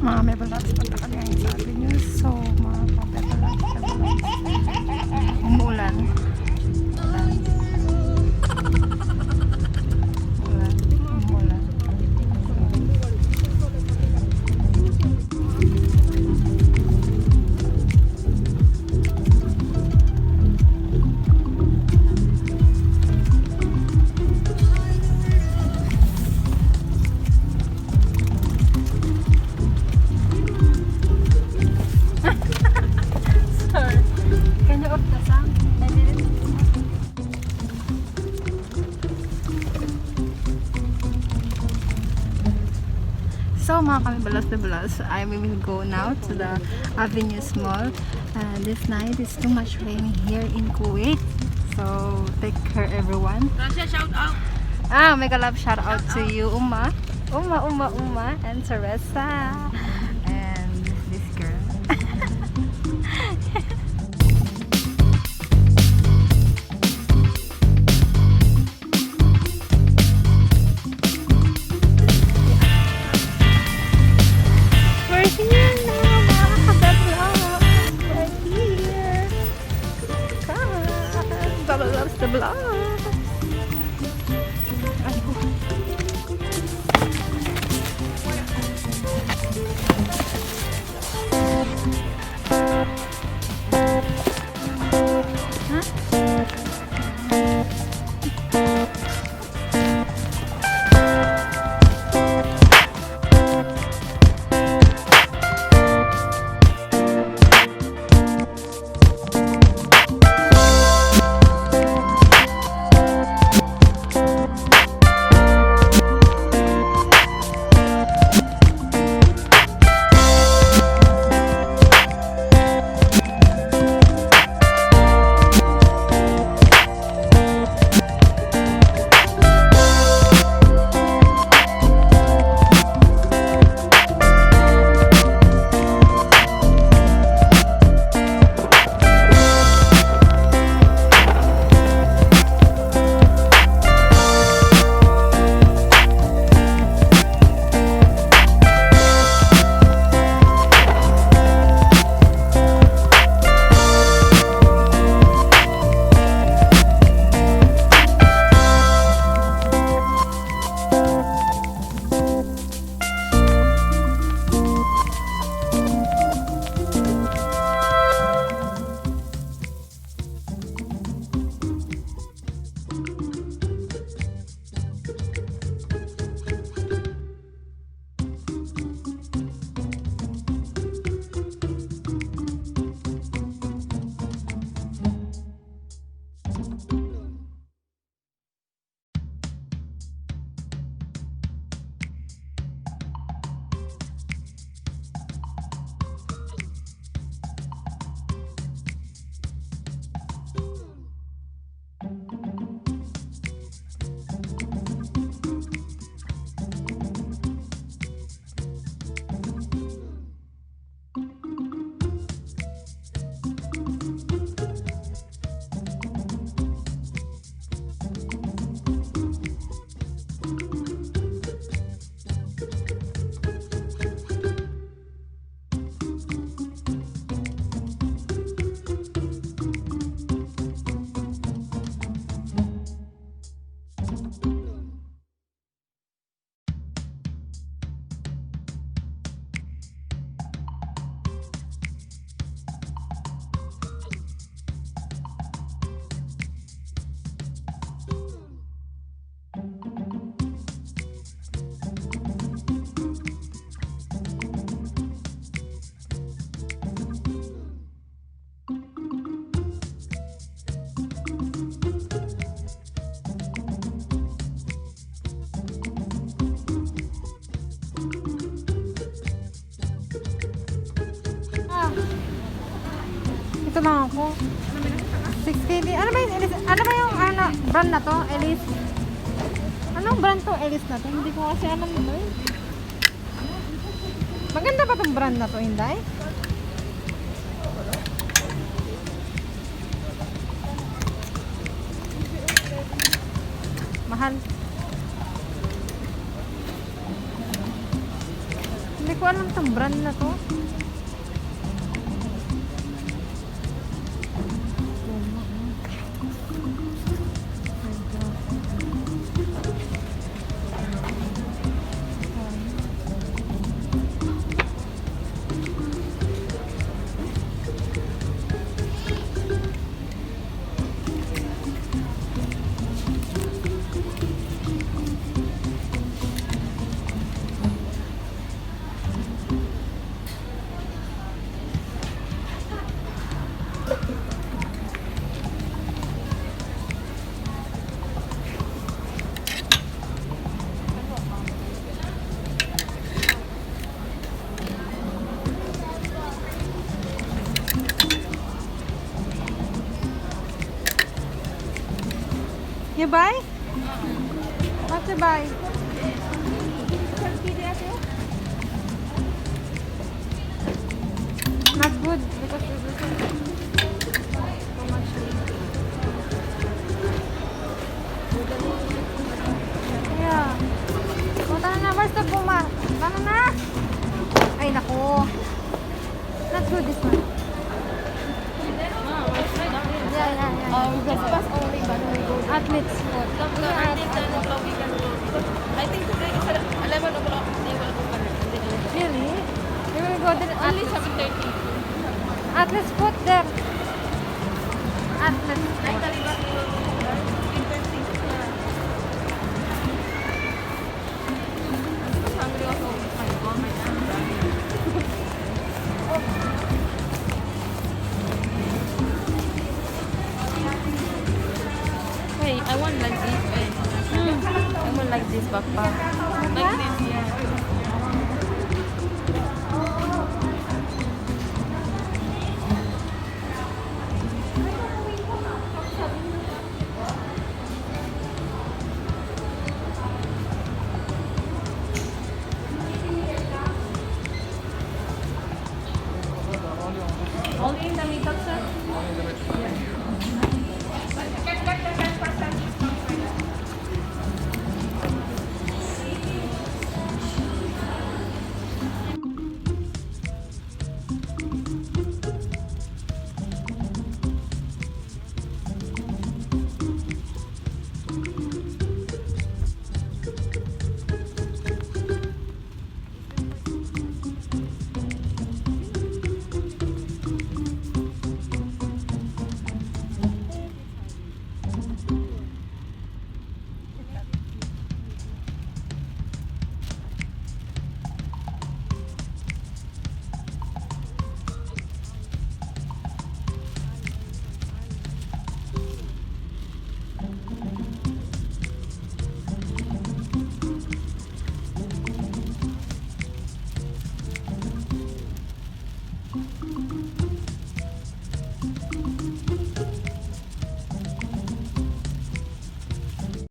Mga mebalats, punta kami ngayon sa Aveñues. So, mga mebalats, umuulan. Umuulan. So mga kami balas, I will go now to the Aveñues Mall. This night is too much rain here in Kuwait. So take care everyone. Rasha, shout out. Make a love shout out to you, Uma, and Teresa, and this girl. The vlog. Ito lang ako. 6KD. Ano ba yung Elis? Ano ba yung brand na to? Elis? Anong brand to? Elis na to? Hindi ko kasi alam ito eh. Maganda ba itong brand na to, Hinday? Mahal. Hindi ko alam tong brand na to. You buy? What you buy? Not good because it's so much. Yeah. Punta na, where's the Puma? Tama na! Ay, naku. Not good this one. Just pass only, but we go to Athlete's foot. until 10 o'clock we can go. I think today is 11 o'clock they will open it. Really? We will go to the Only athlete's 7:30. Athlete's foot there. Athlete's Like foot. the river we will go there. 15:20. I'm hungry also. My God, my God. Hey, I want like this. I want like this backpack.